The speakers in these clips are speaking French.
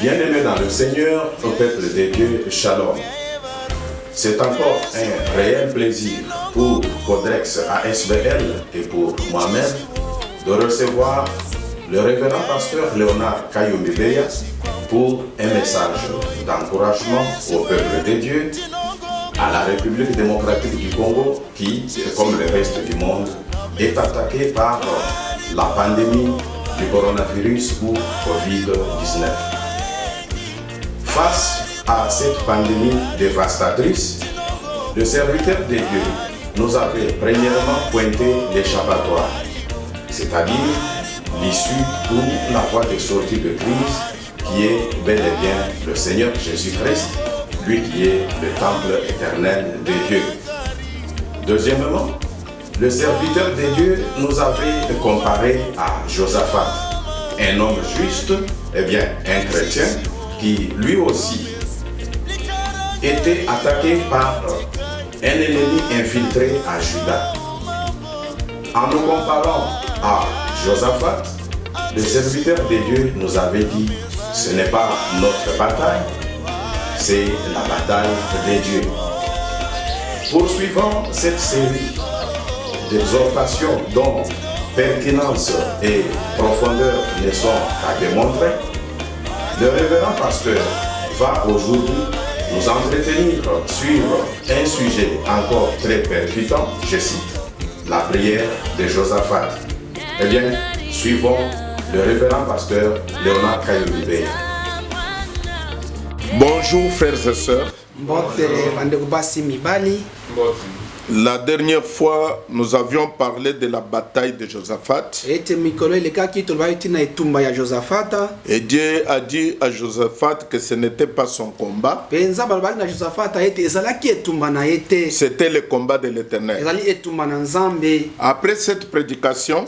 Bien-aimés dans le Seigneur, au peuple des dieux, Shalom. C'est encore un réel plaisir pour Codex ASBL et pour moi-même de recevoir le révérend pasteur Léonard Kayombebeya pour un message d'encouragement au peuple des dieux, à la République démocratique du Congo qui, comme le reste du monde, est attaquée par la pandémie du coronavirus ou Covid-19. Face à cette pandémie dévastatrice, le serviteur de Dieu nous avait premièrement pointé l'échappatoire, c'est-à-dire l'issue ou la voie de sortie de crise qui est bel et bien le Seigneur Jésus-Christ, lui qui est le temple éternel de Dieu. Deuxièmement, le serviteur de Dieu nous avait comparé à Josaphat, un homme juste, un chrétien, qui lui aussi était attaqué par un ennemi infiltré à Juda. En nous comparant à Josaphat, le serviteur de Dieu nous avait dit « Ce n'est pas notre bataille, c'est la bataille des dieux ». Poursuivant cette série d'exhortations dont pertinence et profondeur ne sont qu'à démontrer, le révérend pasteur va aujourd'hui nous entretenir sur un sujet encore très percutant, je cite, la prière de Josaphat. Eh bien, suivons le révérend pasteur Léonard Kayombebeya. Bonjour frères et sœurs. La dernière fois, nous avions parlé de la bataille de Josaphat. Et Dieu a dit à Josaphat que ce n'était pas son combat. C'était le combat de l'Éternel. Après cette prédication,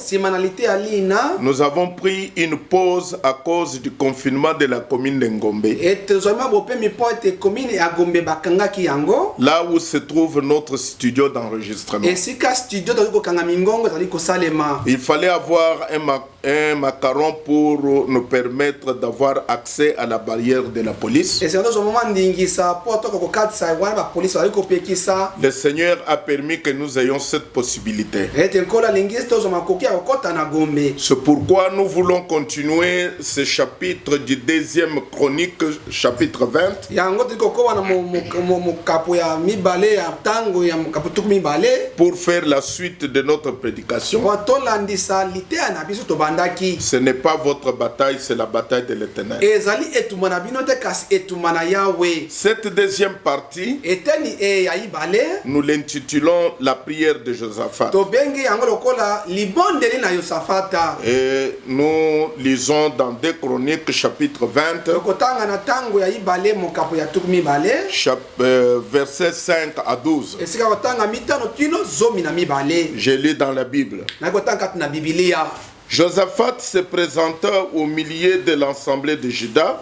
nous avons pris une pause à cause du confinement de la commune de Ngombe. Là où se trouve notre studio d'enregistrement. Il fallait avoir un macaron pour nous permettre d'avoir accès à la barrière de la police. Le Seigneur a permis que nous ayons cette possibilité. C'est pourquoi nous voulons continuer ce chapitre du deuxième chronique, chapitre 20. Pour faire la suite de notre prédication. Ce n'est pas votre bataille, c'est la bataille de l'Éternel. Cette deuxième partie, nous l'intitulons la prière de Josaphat. Et nous lisons dans 2 Chroniques chapitre 20, versets 5 à 12. Je lis dans la Bible. Josaphat se présenta au milieu de l'assemblée de Juda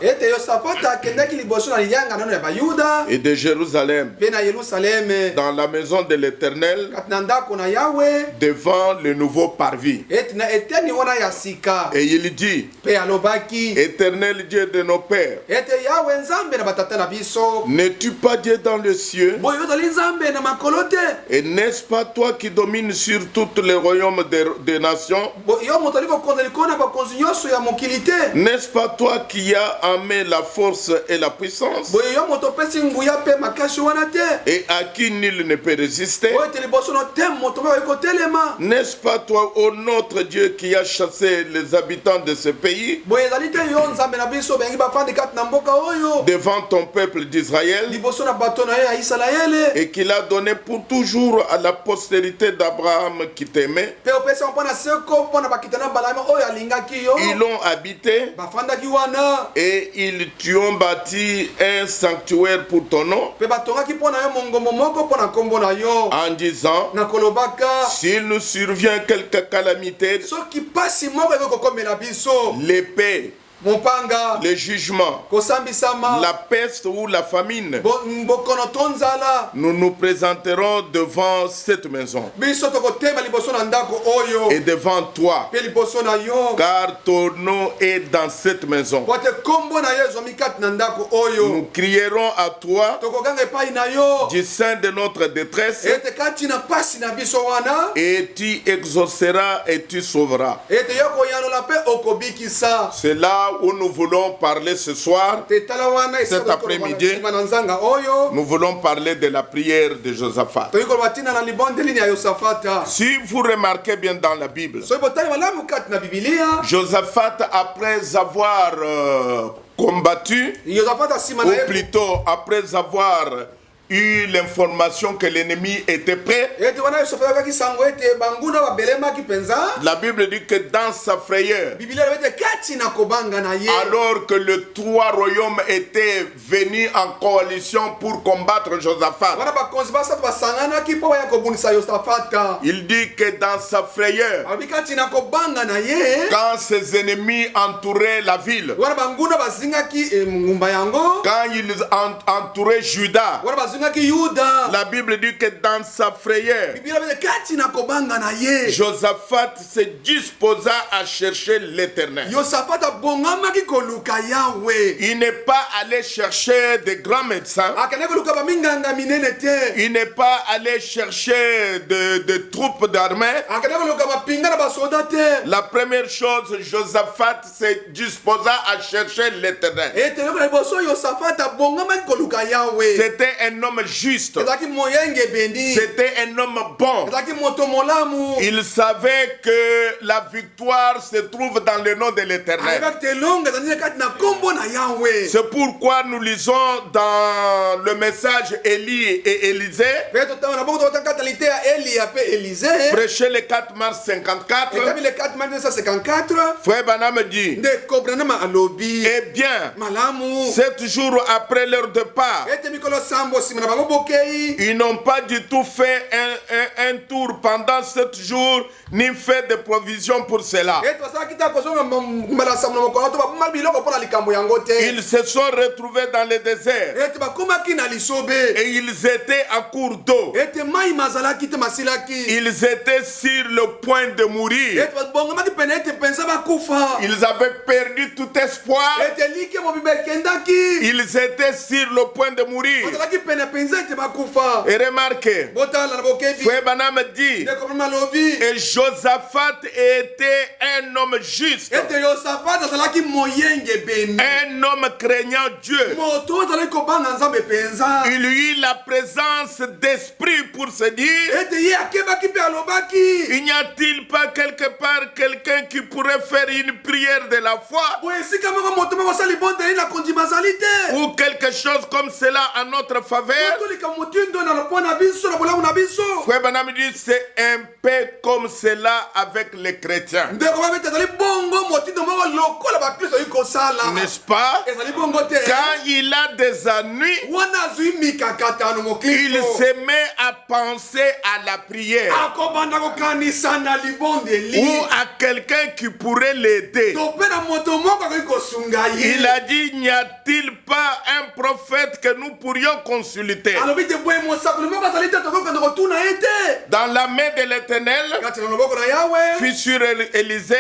et de Jérusalem dans la maison de l'Éternel devant le nouveau parvis. Et il dit, Éternel Dieu de nos pères, n'es-tu pas Dieu dans le cieux? Et n'est-ce pas toi qui domines sur tous les royaumes des nations? N'est-ce pas toi qui as amené la force et la puissance et à qui nul ne peut résister? N'est-ce pas toi, ô notre Dieu, qui a chassé les habitants de ce pays devant ton peuple d'Israël et qui l'a donné pour toujours à la postérité d'Abraham qui t'aimait? Ils l'ont habité et ils y ont bâti un sanctuaire pour ton nom en disant s'il nous survient quelque calamité, l'épée, le jugement, la peste ou la famine, nous nous présenterons devant cette maison et devant toi, car ton nom est dans cette maison. Nous crierons à toi du sein de notre détresse et tu exauceras et tu sauveras. C'est là où nous voulons parler ce soir, cet après-midi. Nous voulons parler de la prière de Josaphat. Si vous remarquez bien dans la Bible, Josaphat, après avoir combattu, ou plutôt après avoir eu l'information que l'ennemi était prêt, la Bible dit que dans sa frayeur, alors que les trois royaumes étaient venus en coalition pour combattre Josaphat, il dit que dans sa frayeur, quand ses ennemis entouraient la ville, quand ils entouraient Juda, la Bible dit que dans sa frayeur, Josaphat se disposa à chercher l'Éternel. Il n'est pas allé chercher des grands médecins. Il n'est pas allé chercher de troupes d'armée. La première chose, Josaphat se disposa à chercher l'Éternel. C'était un homme juste. C'était un homme bon. Il savait que la victoire se trouve dans le nom de l'Éternel. C'est pourquoi nous lisons dans le message Élie et Élisée, prêché le 4 mars 54. Frère Branham dit, eh bien, 7 jours après leur départ, ils n'ont pas du tout fait un tour pendant 7 jours, ni fait de provisions pour cela. Ils se sont retrouvés dans le désert et ils étaient à court d'eau. Ils étaient sur le point de mourir. Ils avaient perdu tout espoir. Ils étaient sur le point de mourir. Et remarquez, Frère Branham dit, et Josaphat était un homme juste, un homme craignant Dieu. Il eut la présence d'esprit pour se dire, il n'y a-t-il pas quelque part quelqu'un qui pourrait faire une prière de la foi ou quelque chose comme cela en notre faveur? Frère Branham dit, c'est un peu comme cela avec les chrétiens. N'est-ce pas? Quand il a des ennuis, il se met à penser à la prière ou à quelqu'un qui pourrait l'aider. Il a dit, n'y a-t-il pas un prophète que nous pourrions consulter? Dans la main de l'Éternel, fut sur Élisée,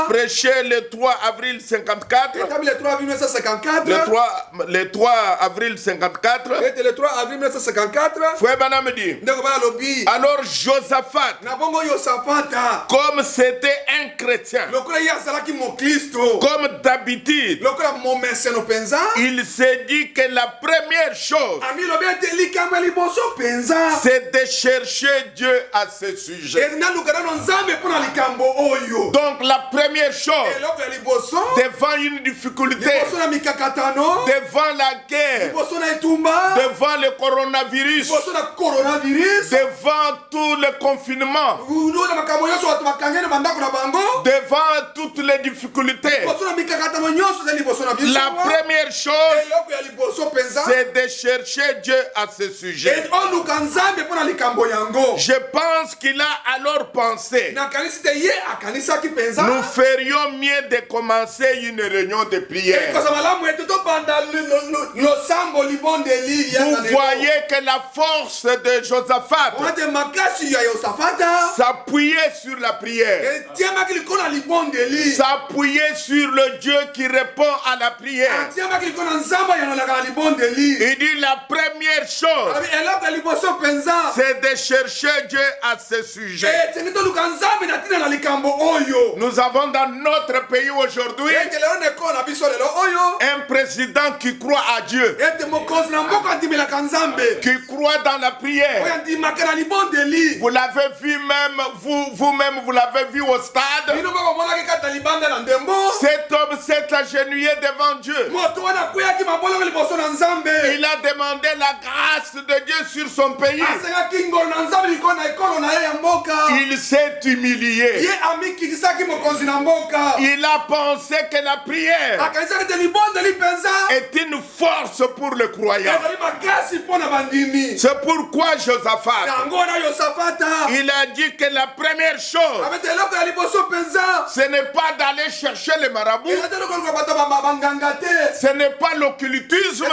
prêché le 3 avril 54. Le 3 avril 54. Frère Branham dit, alors Josaphat, comme c'était un chrétien, comme d'habitude, il s'est dit que la première chose chose, c'est de chercher Dieu à ce sujet. Donc la première chose, devant une difficulté, devant la guerre, devant le coronavirus, devant tout le confinement, devant toutes les difficultés, la première chose, c'est de chercher Dieu à ce sujet. Je pense qu'il a alors pensé, nous ferions mieux de commencer une réunion de prière. Vous voyez que la force de Josaphat s'appuyait sur la prière, s'appuyait sur le Dieu qui répond à la prière. Il dit la première chose, c'est de chercher Dieu à ce sujet. Nous avons dans notre pays aujourd'hui un président qui croit à Dieu, qui croit dans la prière. Vous l'avez vu même, vous-même, vous l'avez vu au stade. Cet homme s'est agenouillé devant Dieu. Il a demandé la grâce de Dieu sur son pays. Il s'est humilié. Il a pensé que la prière est une force pour le croyant. C'est pourquoi Josaphat, il a dit que la première chose, ce n'est pas d'aller chercher les marabouts, ce n'est pas l'occultisme,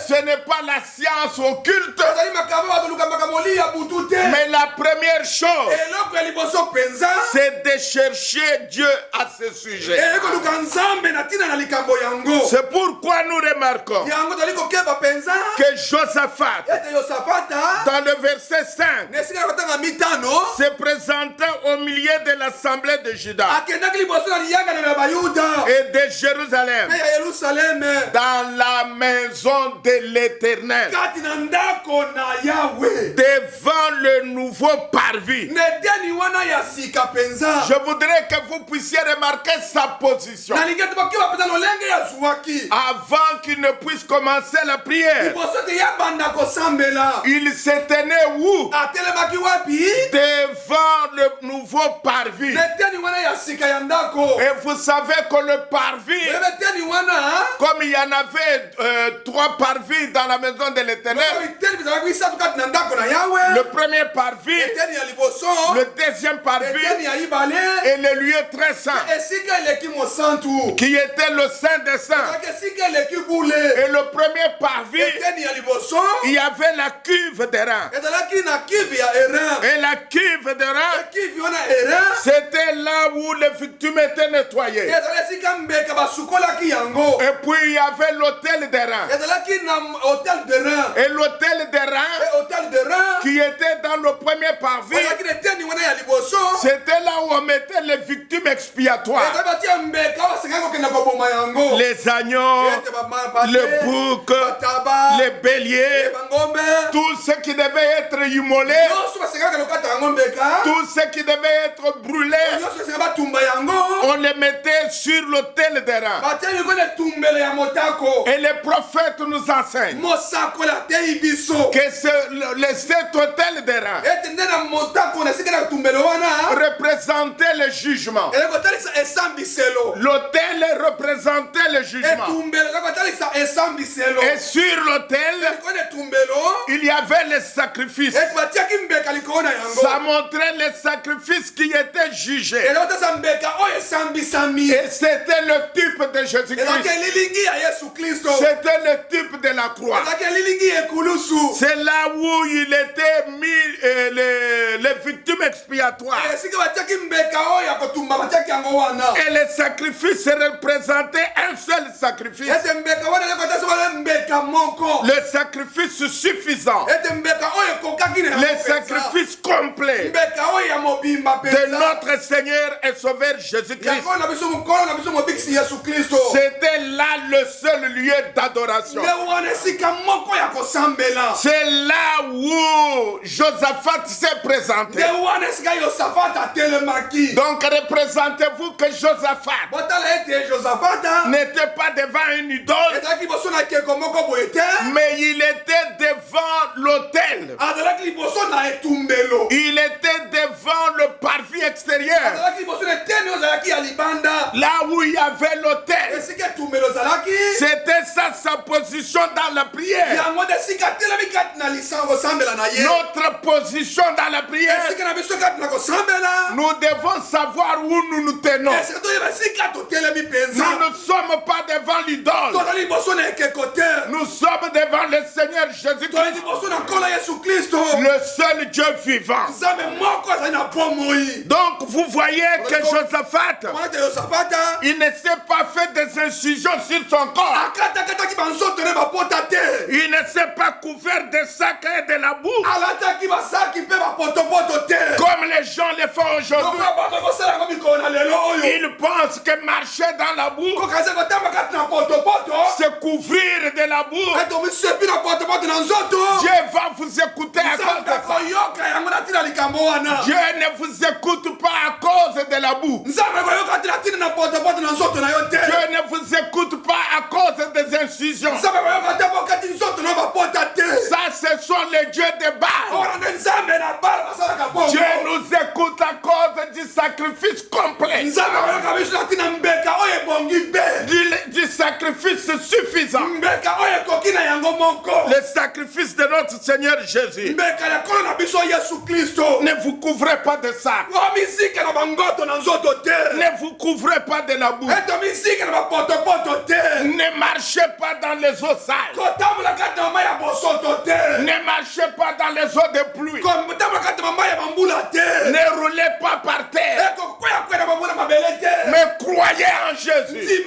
ce n'est pas la science occulte, mais la première chose, c'est de chercher Dieu à ce sujet. C'est pourquoi nous remarquons que Josaphat, dans le verset 5, se présentait au milieu de l'assemblée de Juda et de Jérusalem, dans la maison de l'Éternel, devant le nouveau parvis. Je voudrais que vous puissiez remarquer sa position avant qu'il ne puisse commencer la prière. Il se tenait où? Devant le nouveau parvis. Et vous savez que le parvis, comme il y en avait 3 parvis dans la maison de l'Éternel, le premier parvis, le deuxième parvis et le lieu très saint, qui était le Saint des Saints. Et le premier parvis, il y avait la cuve d'airain. Et la cuve d'airain, c'était là où les victimes étaient nettoyées. Et puis il y avait l'autel d'airain. Et l'autel d'airain, qui était dans le premier parvis, c'était là où on mettait les victimes expiatoires. Les agneaux, les boucs, les béliers, tout ce qui devait être immolé, tout ce qui devait être brûlé, on les mettait sur l'autel d'airain. Et les prophètes nous enseignent que cet autel d'airain représentait le jugement. L'autel représentait le jugement. Et sur l'autel, il y avait les sacrifices. Ça montrait les sacrifices qui étaient jugés. Et c'était le type de Jésus-Christ. C'était le type de la croix. C'est là où il était mis les victimes expiatoires. Et les sacrifices représentaient un seul sacrifice. Le sacrifice suffisant. Le sacrifice complet de notre Seigneur et Sauveur Jésus-Christ. C'était là le seul lieu d'adoration. C'est là où Josaphat s'est présenté. Donc représentez-vous que Josaphat n'était pas devant une idole, mais il était devant l'autel. Il était devant le parvis extérieur, là où il y avait l'autel. C'était ça sa position dans la prière. Notre position dans la prière, nous devons savoir où nous nous tenons. Nous ne sommes pas devant l'idole. Nous sommes devant le Seigneur Jésus-Christ, le seul Dieu vivant. Donc vous voyez que Josaphat, il ne s'est pas fait des incisions sur son corps. Il ne s'est pas couvert de sacs et de la boue comme les gens le font aujourd'hui. Ils pensent que marcher dans la boue, se couvrir de la boue, Dieu va vous écouter à cause de ça. Dieu ne vous écoute pas à cause de la boue. Dieu ne vous écoute pas à cause des incisions. Ça, ce sont les dieux de Baal. Dieu nous écoute à cause du sacrifice complet, du sacrifice suffisant, le sacrifice de notre Seigneur Jésus. Ne vous couvrez pas de ça. Ne vous couvrez pas de la boue. Ne marchez pas dans les eaux sales. Ne marchez pas dans les eaux de pluie. Ne roulez pas par terre. Mais croyez en Jésus.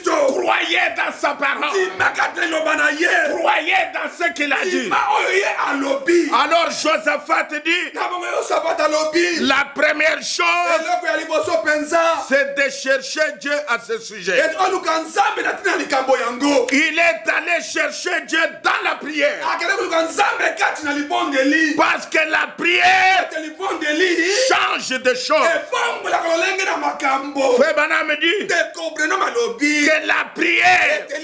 Croyez dans sa parole. Croyez dans ce qu'il a dit. Alors Josaphat dit, la première chose, c'est de chercher Dieu à ce sujet. Il est allé chercher Dieu dans la prière, parce que la prière change de choses. Frère Branham dit que la prière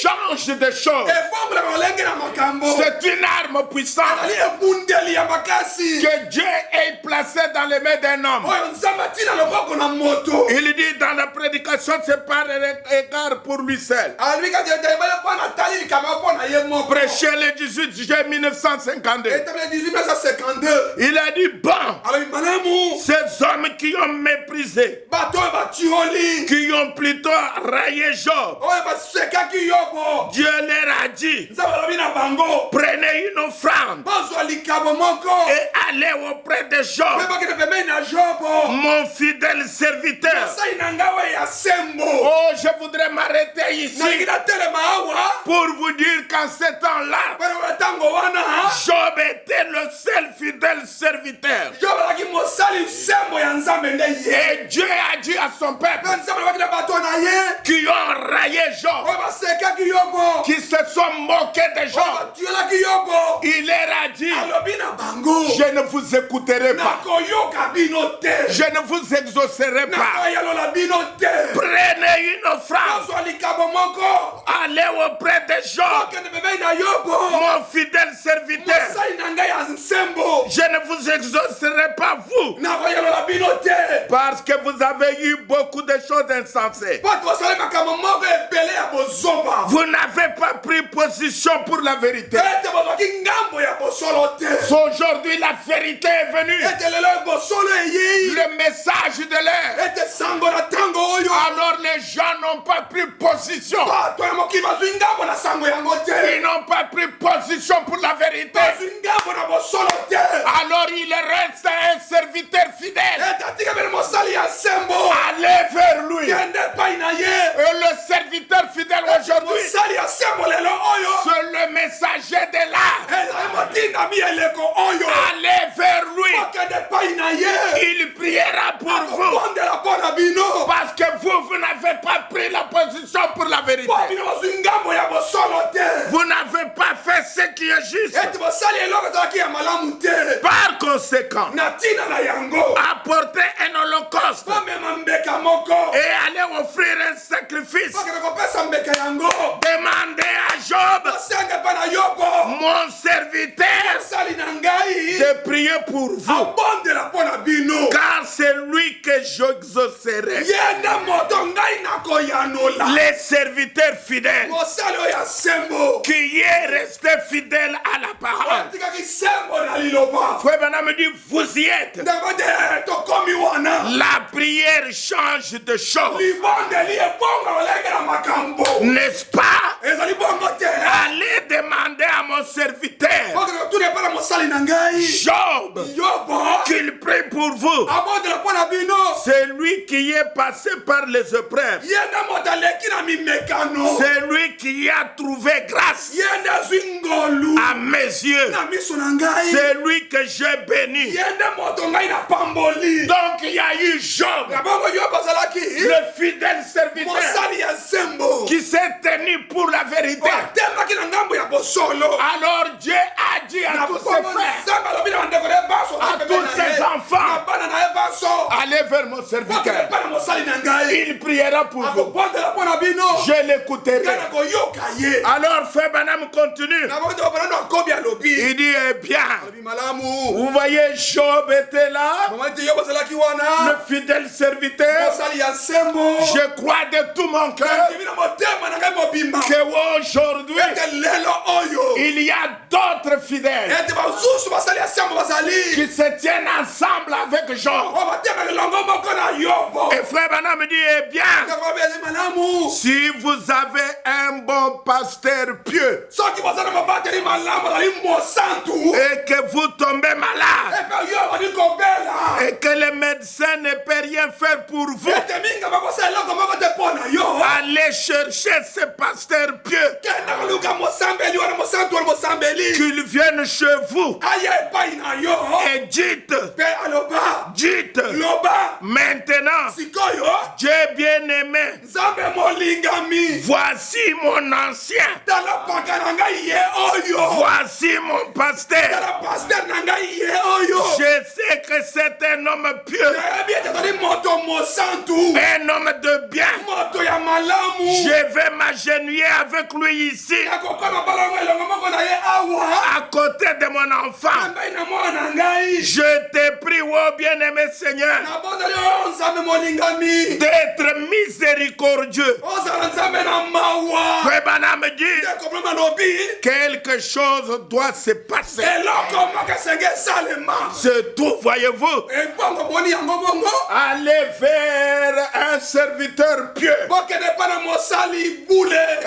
change de choses. C'est une arme puissante que Dieu ait placée dans les mains d'un homme. Il dit dans la prédication, c'est par égard pour lui seul. Prêché le 18 juillet 1952. Il a dit, bon, ces hommes qui ont méprisé, qui ont plutôt raillé Job, Dieu leur a dit, prenez une offrande et allez auprès de Job, mon fidèle serviteur. Oh, je voudrais m'arrêter ici pour vous dire qu'en ce temps-là, Job était le seul fidèle serviteur. Et Dieu a dit à son peuple qui ont raillé Job, qui se sont moqués de Job, il leur a dit, je ne vous écouterai pas, je ne vous exaucerai pas. Prenez une offrande, allez auprès de Job, mon fidèle serviteur. Je ne vous exaucerai pas vous, parce que vous avez eu beaucoup de choses insensées. Vous n'avez pas pris position pour la vérité. Aujourd'hui la vérité est venue, le message de l'heure. Alors les gens n'ont pas pris position. Ils n'ont pas pris position pour la vérité. Alors il reste un serviteur fidèle. Allez vers lui. Et le serviteur fidèle aujourd'hui, c'est le messager de l'art. Allez il priera pour vous. Parce que vous n'avez pas pris la position pour la vérité. Vous n'avez pas fait ce qui est juste. Par conséquent, apportez un holocauste et allez offrir un sacrifice. Demandez à Job, mon serviteur, de prier pour vous, car c'est lui que j'exaucerai. Les serviteurs fidèles qui est resté fidèle à la parole. Frère Branham me dit, vous y êtes. La prière change de chose. N'est-ce pas? Allez demander à mon serviteur Job qu'il prie pour vous. C'est lui qui est passé par les épreuves. C'est lui qui a trouvé grâce à mes yeux. C'est lui que j'ai béni. Donc il y a eu Job, le fidèle serviteur, qui s'est tenu pour la vérité. Alors Dieu a dit à tous ses frères, à tous ses enfants, allez vers mon serviteur. Il priera pour vous. Je l'écouterai. Alors Frère Branham continue. Il dit, eh bien, vous voyez, Job était là, le fidèle serviteur. Je crois de tout mon cœur qu'aujourd'hui, il y a d'autres fidèles qui se tiennent ensemble avec Job. Et Frère Branham me dit, eh bien, si vous avez un bon pasteur pieux et que vous tombez malade et que le médecin ne peut rien faire pour vous, allez chercher ce pasteur pieux, qu'il vienne chez vous et dites, maintenant, Dieu bien-aimé, voici mon ancien, voici mon pasteur. Je sais que c'est un homme pieux, un homme de bien. Je vais m'agenouiller avec lui ici, à côté de mon enfant. Je te prie, oh bien-aimé Seigneur, d'être miséricordieux. Frère Branham dit, quelque chose doit se passer. C'est tout, voyez-vous. Allez vers un serviteur pieux.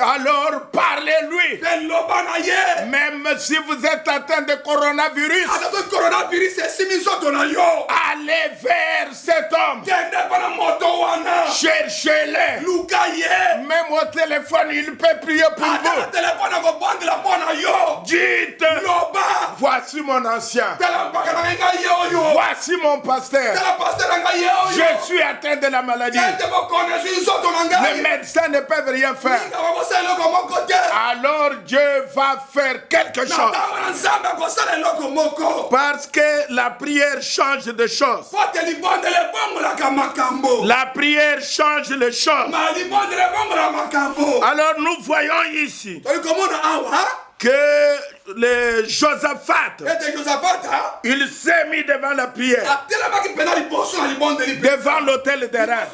Alors parlez-lui. Même si vous êtes atteint de coronavirus, allez vers cet homme. Cherchez-le. Même au téléphone, il peut prier pour vous. Dites, voici mon ancien, voici mon pasteur, je suis atteint de la maladie, les médecins ne peuvent rien faire. Alors Dieu va faire quelque chose, parce que la prière change de choses. La prière change les choses. Alors nous voyons ici que le Josaphat, il s'est mis devant la prière, devant l'autel des reins.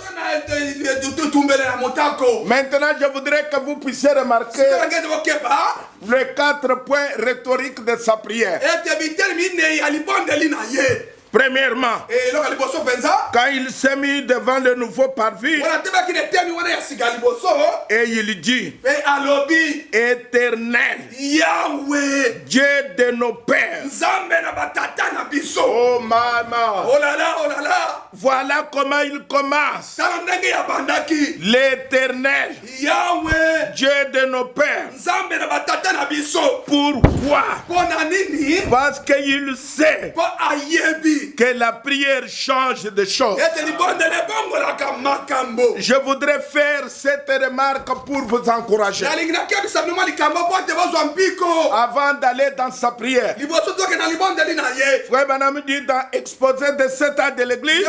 Maintenant, je voudrais que vous puissiez remarquer les 4 points rhétoriques de sa prière. Premièrement, quand il s'est mis devant le nouveau parvis, et il dit, Éternel, Yahweh, Dieu de nos pères. Oh maman, Voilà comment il commence. L'Éternel, Dieu de nos pères. Pourquoi? Parce qu'il sait que la prière change de choses. Je voudrais faire cette remarque pour vous encourager. Avant d'aller dans sa prière, Frère Branham dit dans Exposé de 7 ans de l'Église,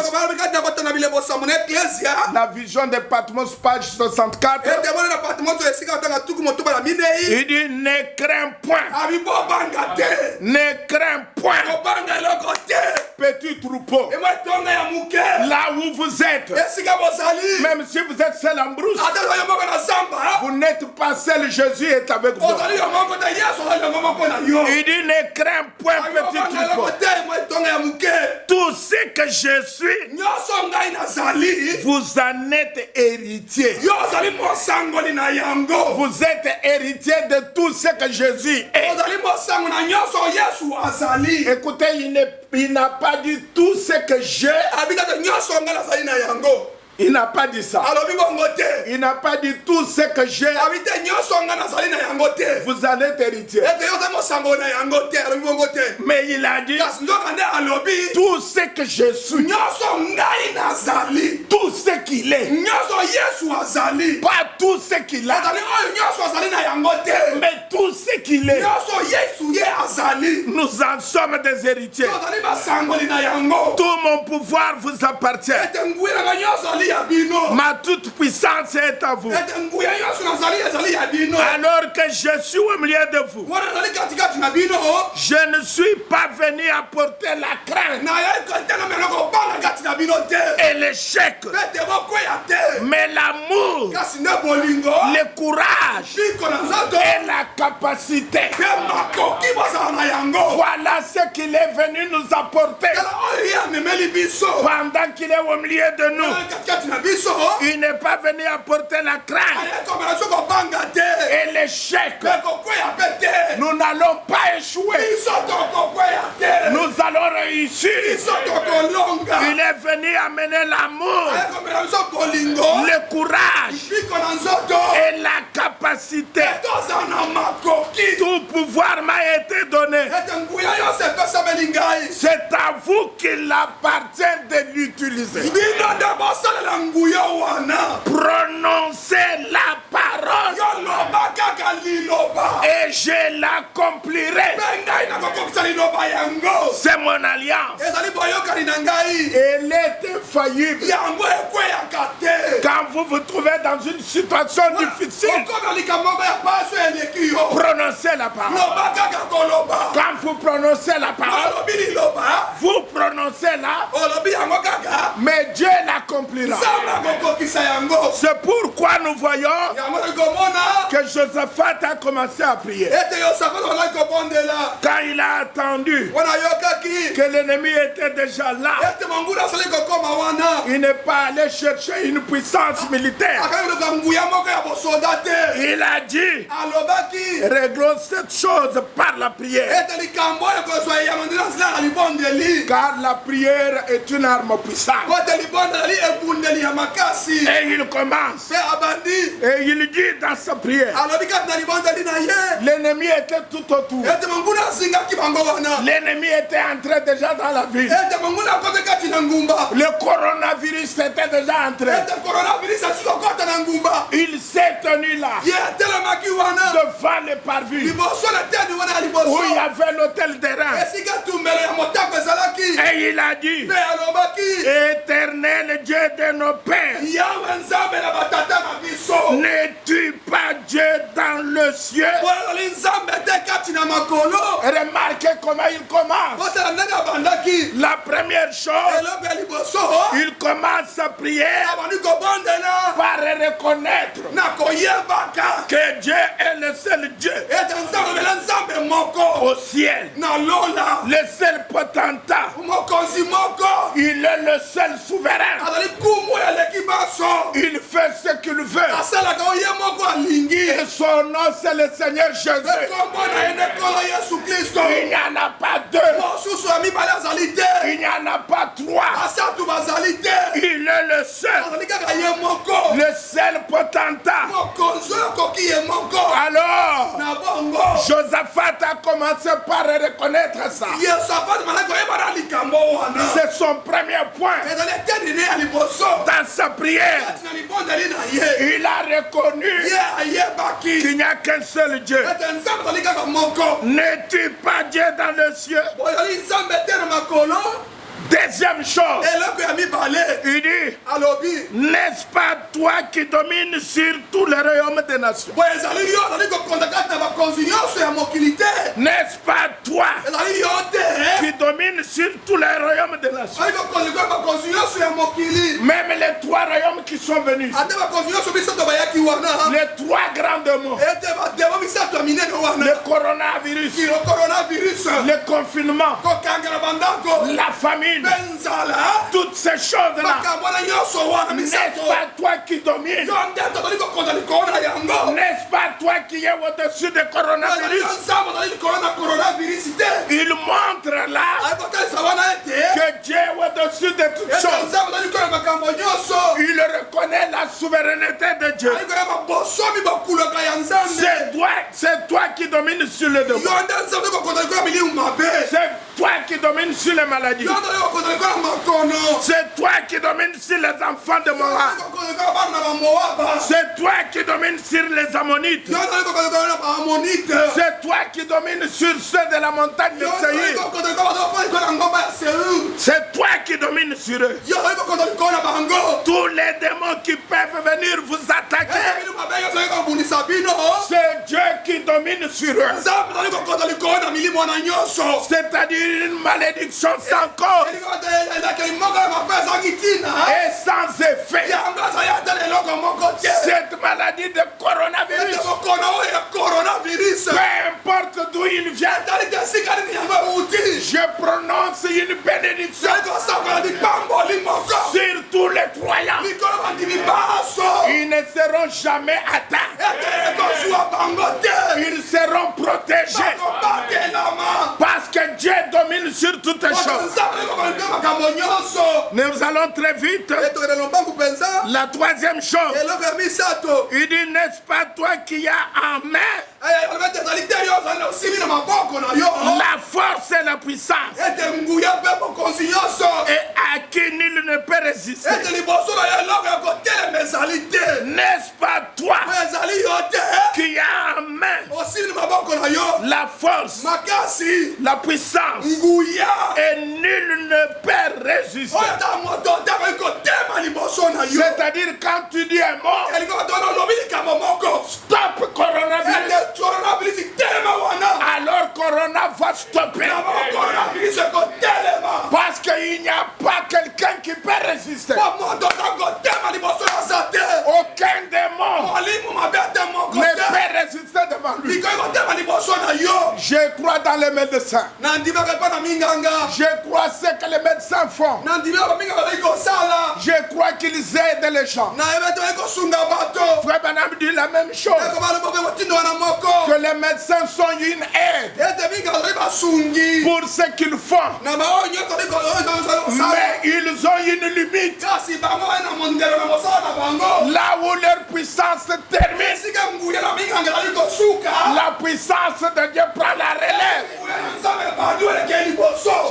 la vision de Patmos, page 64, il dit ne crains point, ne crains point, petit troupeau, là où vous êtes, même si vous êtes seul en brousse, vous n'êtes pas seul, Jésus est avec vous. Il dit ne crains point, petit troupeau. Tout ce que je suis, vous en êtes héritier. Vous êtes héritier de tout ce que Jésus est. Écoutez, il n'a pas dit tout ce que j'ai. Il n'a pas dit ça. Il n'a pas dit tout ce que j'ai. Vous allez être héritier. Mais il a dit tout ce que je suis. Tout ce qu'il est. Pas tout ce qu'il a. Mais tout ce qu'il est. Nous en sommes des héritiers. Tout mon pouvoir vous appartient. Ma toute puissance est à vous. Alors que je suis au milieu de vous, je ne suis pas venu apporter la crainte et l'échec, mais l'amour, le courage et la capacité. Voilà ce qu'il est venu nous apporter pendant qu'il est au milieu de nous. Il n'est pas venu apporter la crainte et l'échec. Nous n'allons pas échouer. Nous allons réussir. Il est venu amener l'amour, le courage et la capacité. Tout pouvoir m'a été donné. C'est à vous qu'il appartient de l'utiliser. Prononcez la parole et je l'accomplirai. C'est mon alliance. Elle est infaillible. Quand vous vous trouvez dans une situation difficile, prononcez la parole. Quand vous prononcez la parole, vous prononcez la, mais Dieu l'accomplira. C'est pourquoi nous voyons que Josaphat a commencé à prier. Quand il a attendu que l'ennemi était déjà là, il n'est pas allé chercher une puissance militaire. Il a dit, réglons cette chose par la prière. Car la prière est une arme puissante. Et il commence. Et il dit dans sa prière, l'ennemi était tout autour. L'ennemi était entré déjà dans la ville. Le coronavirus était déjà entré. Il s'est tenu là, devant les parvis, où il y avait l'hôtel des reins. Et il a dit, Éternel Dieu de nos pères, n'es-tu pas Dieu dans le ciel? Remarquez comment il commence. La première chose, il commence à prier par reconnaître que Dieu est le seul Dieu au ciel, le seul potentat. Il est le seul souverain. Il fait ce qu'il veut. Et son nom c'est le Seigneur Jésus. Il n'y en a pas deux. Il n'y en a pas trois. Il est le seul. Le seul potentat. Alors, Josaphat a commencé par reconnaître ça. C'est son premier point. Dans sa prière, il a reconnu qu'il n'y a qu'un seul Dieu. N'est-il pas Dieu dans le cieux? Deuxième chose, il dit, n'est-ce pas toi qui domines sur tous les royaumes des nations? N'est-ce pas toi qui domines sur tous les royaumes des nations? Même les trois royaumes qui sont venus, les trois grands démons, le coronavirus, le confinement, la famine, toutes ces choses-là, n'est-ce pas toi qui domines? N'est-ce pas toi qui es au-dessus du coronavirus? Il montre là que Dieu est au-dessus de toutes choses. Il reconnaît la souveraineté de Dieu. C'est toi qui domines sur le démon. C'est toi qui domines sur les maladies. C'est toi qui domines sur les enfants de Moab. C'est toi qui domines sur les Ammonites. C'est toi qui domines sur ceux de la montagne de Séir. C'est toi qui domines sur eux. Tous les démons qui peuvent venir vous attaquer, c'est Dieu qui domine sur eux. C'est-à-dire une malédiction sans cause et sans effet. Cette maladie de coronavirus, peu importe d'où il vient, je prononce une bénédiction sur tous les croyants. Ils ne seront jamais atteints. Ils seront protégés parce que Dieu domine sur toutes les choses. Nous allons très vite. La troisième chose, il dit, n'est-ce pas toi qui as en main la force et la puissance, et à qui nul ne peut résister? N'est-ce pas toi qui as en main la force, la puissance, et nul ne peut résister? C'est-à-dire, quand tu dis un mot, stop coronavirus, alors corona va stopper. Parce qu'il n'y a pas quelqu'un qui peut résister. Aucun démon ne peut résister devant lui. Je crois dans les médecins. Je crois ce que les médecins font. Je crois qu'ils aident les gens. Frère Branham dit la même chose, que les médecins sont une aide pour ce qu'ils font, mais ils ont une limite. Là où leur puissance se termine, la puissance de Dieu prend la relève.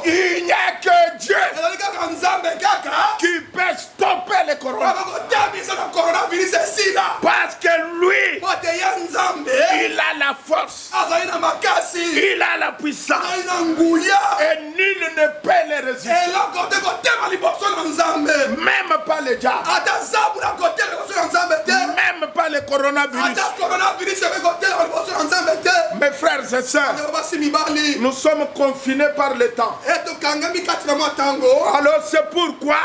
Il n'y a que Dieu qui peut stopper le coronavirus. Parce que lui, il a la force, il a la puissance, et nul ne peut le résister. Même pas le diable, même pas le coronavirus. Mes frères et sœurs, nous sommes confinés par le temps. Alors c'est pourquoi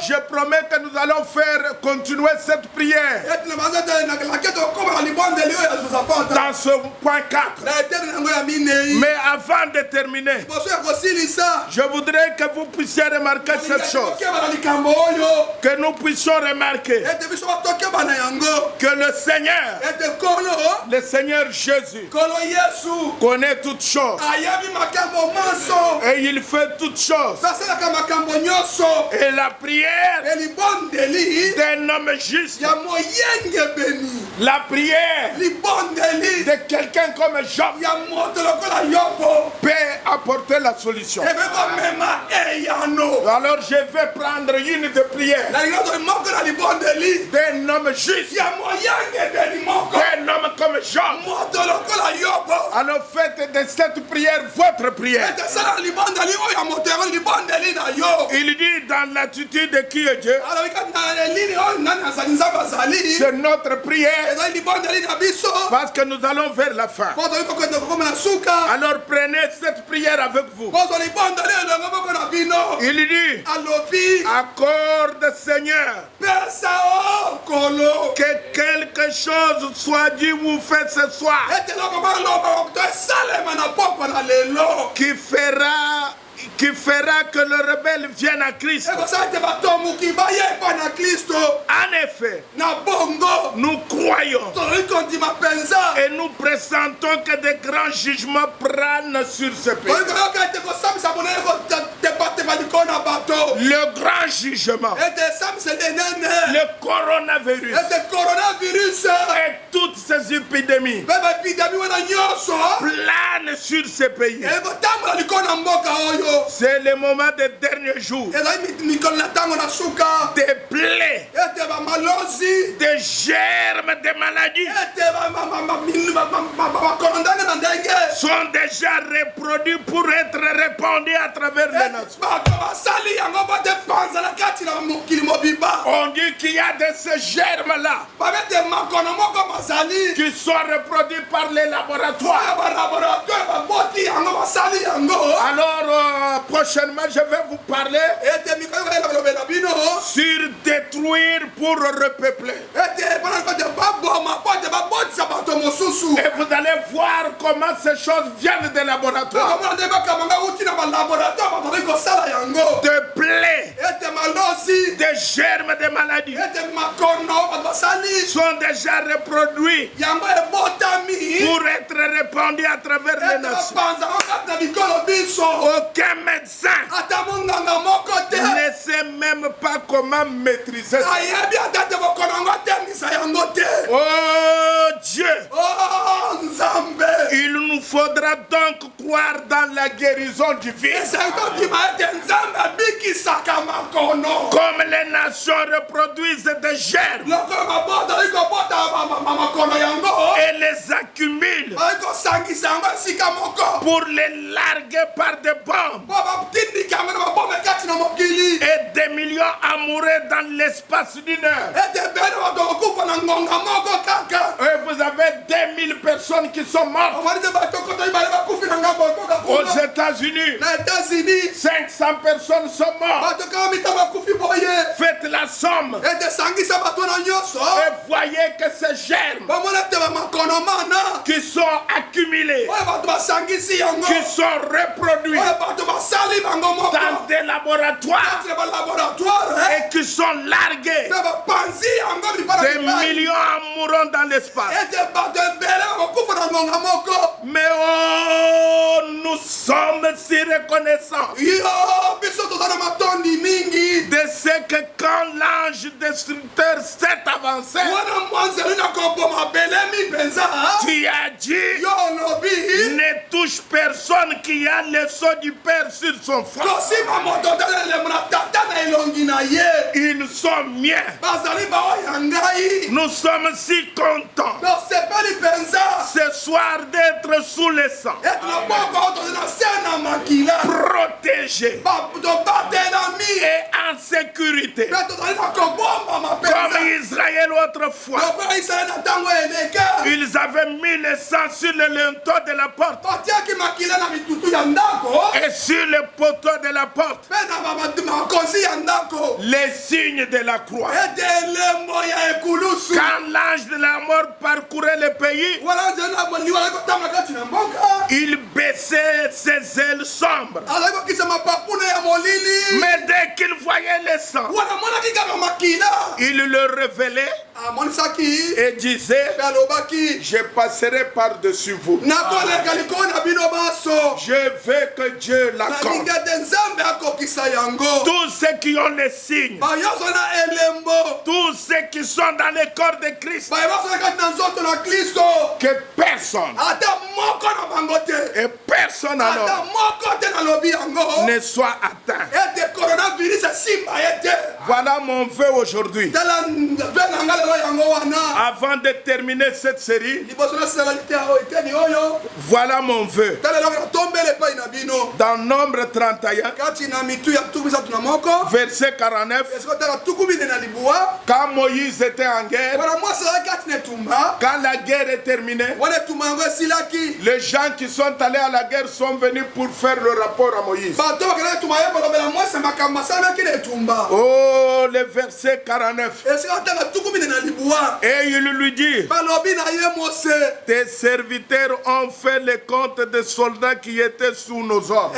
je promets que nous allons faire continuer cette prière dans ce point 4. Mais avant de terminer, je voudrais que vous puissiez remarquer cette chose. Que nous puissions remarquer que le Seigneur Jésus connaît toutes choses. Et il fait toutes choses. Et la prière d'un homme juste, la prière de quelqu'un comme Job peut apporter la solution. Alors je vais prendre une de prière d'un homme juste, d'un homme comme Job. Alors faites de cette prière votre prière. Il dit dans l'attitude de qui est Dieu, c'est notre prière parce que nous allons vers la fin. Alors prenez cette prière avec vous. Il dit, accorde Seigneur que quelque chose soit dit ou fait ce soir qui fera que le rebelle vienne à Christ. En effet, nous croyons et nous pressentons que de grands jugements prennent sur ce pays. Le grand jugement, le coronavirus et toutes ces épidémies planent sur ce pays. C'est le moment des derniers jours. Des plaies, des germes, des maladies sont déjà reproduits pour être répandus à travers les nations. On dit qu'il y a de ces germes-là qui sont reproduits par les laboratoires. Alors, prochainement, je vais vous parler sur détruire pour repeupler. Et vous allez voir comment ces choses viennent des laboratoires. Des plaies, des germes de maladies sont déjà reproduits pour être répandus à travers les nations. Aucun médecin ne sait même pas comment maîtriser ça. Oh Dieu, il nous faudra donc croire dans la guérison divine. Comme les nations reproduisent des germes et les accumulent pour les larguer par des bombes, et des millions amoureux dans l'espace d'une heure. Et vous avez 2000 personnes qui sont mortes. Aux États-Unis, 500 personnes sont mortes. Faites la somme et voyez que ces germes qui sont accumulés, qui sont reproduits dans des laboratoires et qui sont largués, des millions mourront dans l'espace. Mais oh, nous sommes si reconnaissants de ce que quand l'ange destructeur s'est avancé, tu as dit, ne touche personne qui a le sceau du Père sur son front. Ils sont miens. Nous sommes si contents. Ce soir d'être sous le sang. Protégé. Et en sécurité. Comme Israël autrefois. Ils avaient mis le sang sur le linteau de la porte. Et sur le poteau de la porte. Les signes de la croix. Quand l'ange de la mort parcourait le pays, il baissait ses ailes sombres. Mais dès qu'il voyait le sang, il le révélait et disait: je passerai par-dessus vous. Je veux que Dieu l'accorde. Tous ceux qui ont les signes, tous ceux qui sont dans le corps de Christ, que personne et personne alors ne soit atteint. Voilà mon vœu aujourd'hui. Avant de terminer cette série, voilà mon vœu. Dans Nombre 31, verset 49, quand Moïse était en guerre, quand la guerre est terminée, les gens qui sont allés à la guerre sont venus pour faire le rapport à Moïse. Oh, le verset 49. Et il lui dit: tes serviteurs ont fait le compte des soldats qui étaient sous nos ordres.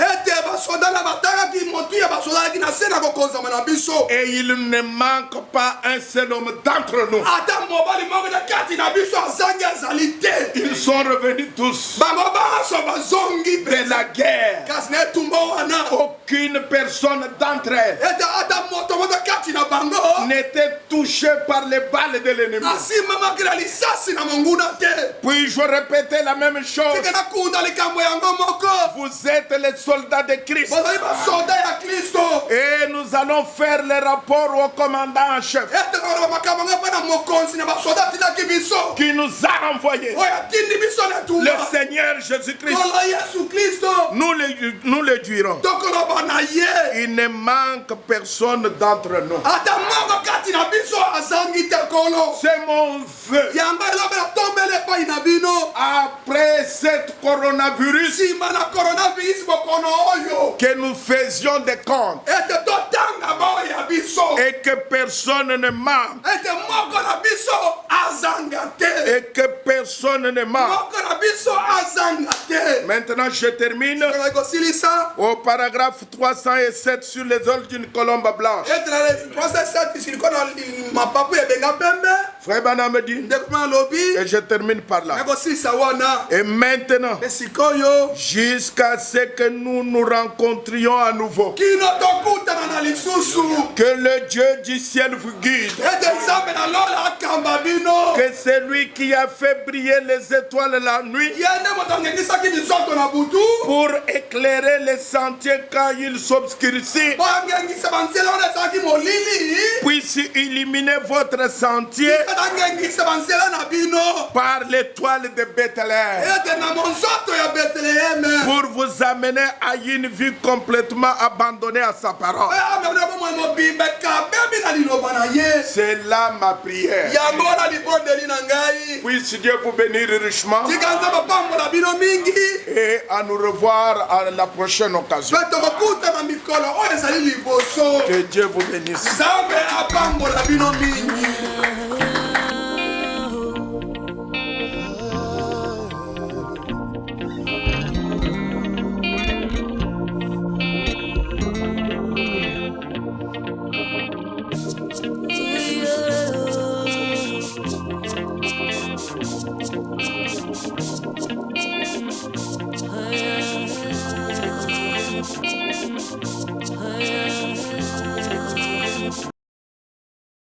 Et il ne manque pas un seul homme d'entre nous. Ils sont revenus tous de la guerre. Aucune personne d'entre elles n'était touchée par les balles de l'ennemi. Puis-je répéter la même chose? Vous êtes les soldats de Christ. Et nous allons faire le rapport au commandant en chef qui nous a envoyés, le Seigneur Jésus-Christ. Nous le dirons. Il ne manque personne d'entre nous. C'est mon vœu. Après cette coronavirus, que nous faisions des comptes et que personne ne manque, et que personne ne manque. Maintenant je termine au paragraphe 307 sur les ailes d'une colombe blanche. Frère Bana me dit, et je termine par là. Et maintenant, jusqu'à ce que nous nous rencontrions à nouveau, que le Dieu du ciel vous guide, que celui qui a fait briller les étoiles la nuit pour éclairer les sentiers quand ils s'obscurcissent, puisse illuminer votre sentier par l'étoile de Bethléem, pour vous amener à une vie complètement abandonnée à sa parole. C'est là ma prière. Puisse Dieu vous bénir richement et à nous revoir à la prochaine occasion. Que Dieu vous bénisse.